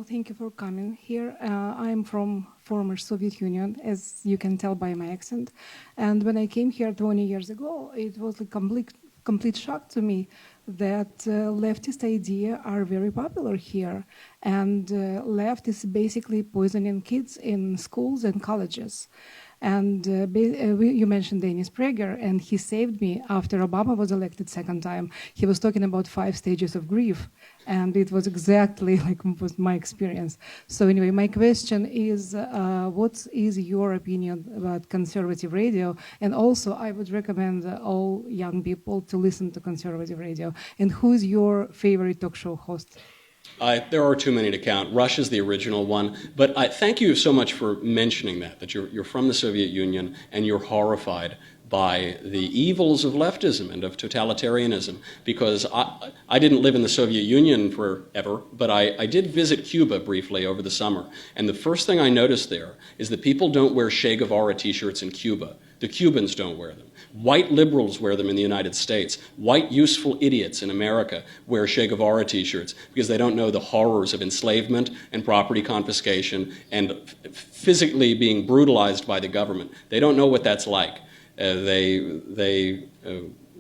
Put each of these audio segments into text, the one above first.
Well, thank you for coming here. I'm from former Soviet Union, as you can tell by my accent. And when I came here 20 years ago, it was a complete shock to me that leftist ideas are very popular here. And left is basically poisoning kids in schools and colleges. And you mentioned Dennis Prager, and he saved me after Obama was elected second time. He was talking about 5 stages of grief, and it was exactly like was my experience. So anyway, my question is, what is your opinion about conservative radio? And also, I would recommend all young people to listen to conservative radio. And who is your favorite talk show host? There are too many to count. Rush is the original one. But thank you so much for mentioning that you're from the Soviet Union and you're horrified by the evils of leftism and of totalitarianism. Because I didn't live in the Soviet Union forever, but I did visit Cuba briefly over the summer. And the first thing I noticed there is that people don't wear Che Guevara t-shirts in Cuba. The Cubans don't wear them. White liberals wear them in the United States. White useful idiots in America wear Che Guevara t-shirts because they don't know the horrors of enslavement and property confiscation and physically being brutalized by the government. They don't know what that's like. They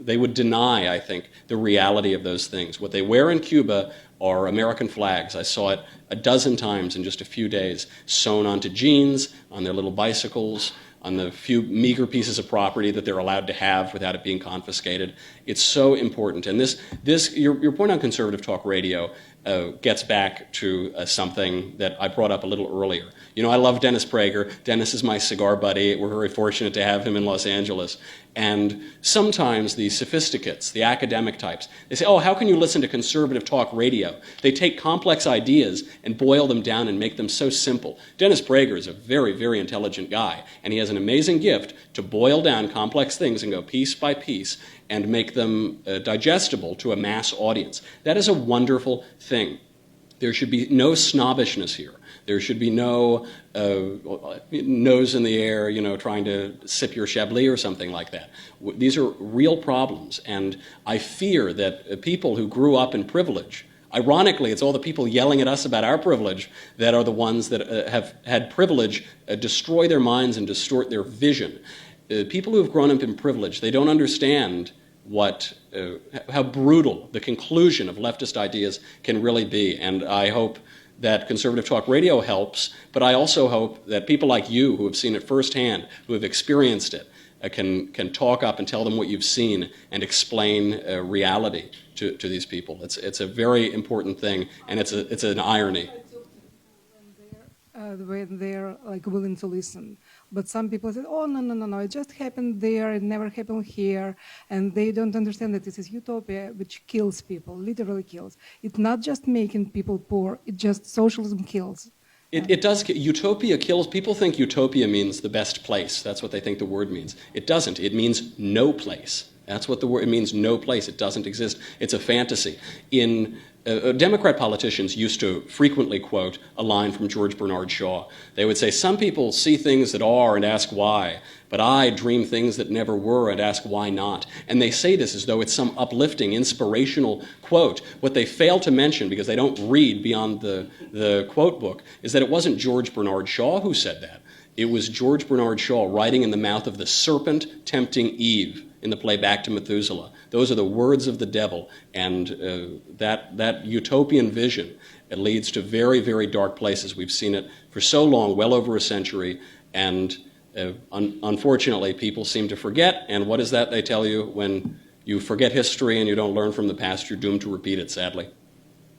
would deny, I think, the reality of those things. What they wear in Cuba are American flags. I saw it a dozen times in just a few days, sewn onto jeans, on their little bicycles, on the few meager pieces of property that they're allowed to have without it being confiscated. It's so important. And your point on conservative talk radio gets back to something that I brought up a little earlier. You know, I love Dennis Prager. Dennis is my cigar buddy. We're very fortunate to have him in Los Angeles. And sometimes the sophisticates, the academic types, they say, oh, how can you listen to conservative talk radio? They take complex ideas and boil them down and make them so simple. Dennis Prager is a very, very intelligent guy, and he has an amazing gift to boil down complex things and go piece by piece and make them digestible to a mass audience. That is a wonderful thing. There should be no snobbishness here. There should be no nose in the air, you know, trying to sip your Chablis or something like that. These are real problems, and I fear that people who grew up in privilege, ironically, it's all the people yelling at us about our privilege that are the ones that have had privilege destroy their minds and distort their vision. People who have grown up in privilege, they don't understand how brutal the conclusion of leftist ideas can really be. And I hope that conservative talk radio helps, but I also hope that people like you who have seen it firsthand, who have experienced it, can talk up and tell them what you've seen and explain reality to these people. It's a very important thing, and it's an irony. When they're like willing to listen. But some people say, oh, no, it just happened there, it never happened here, and they don't understand that this is utopia, which kills people, literally kills. It's not just making people poor, it just socialism kills. It does. Utopia kills. People think utopia means the best place. That's what they think the word means. It doesn't. It means no place. That's what the word, it means no place. It doesn't exist. It's a fantasy. Democrat politicians used to frequently quote a line from George Bernard Shaw. They would say, some people see things that are and ask why, but I dream things that never were and ask why not. And they say this as though it's some uplifting, inspirational quote. What they fail to mention, because they don't read beyond the quote book, is that it wasn't George Bernard Shaw who said that. It was George Bernard Shaw writing in the mouth of the serpent tempting Eve in the play Back to Methuselah. Those are the words of the devil, and that utopian vision, it leads to very, very dark places. We've seen it for so long, well over a century, and unfortunately people seem to forget, and what is that they tell you? When you forget history and you don't learn from the past, you're doomed to repeat it, sadly.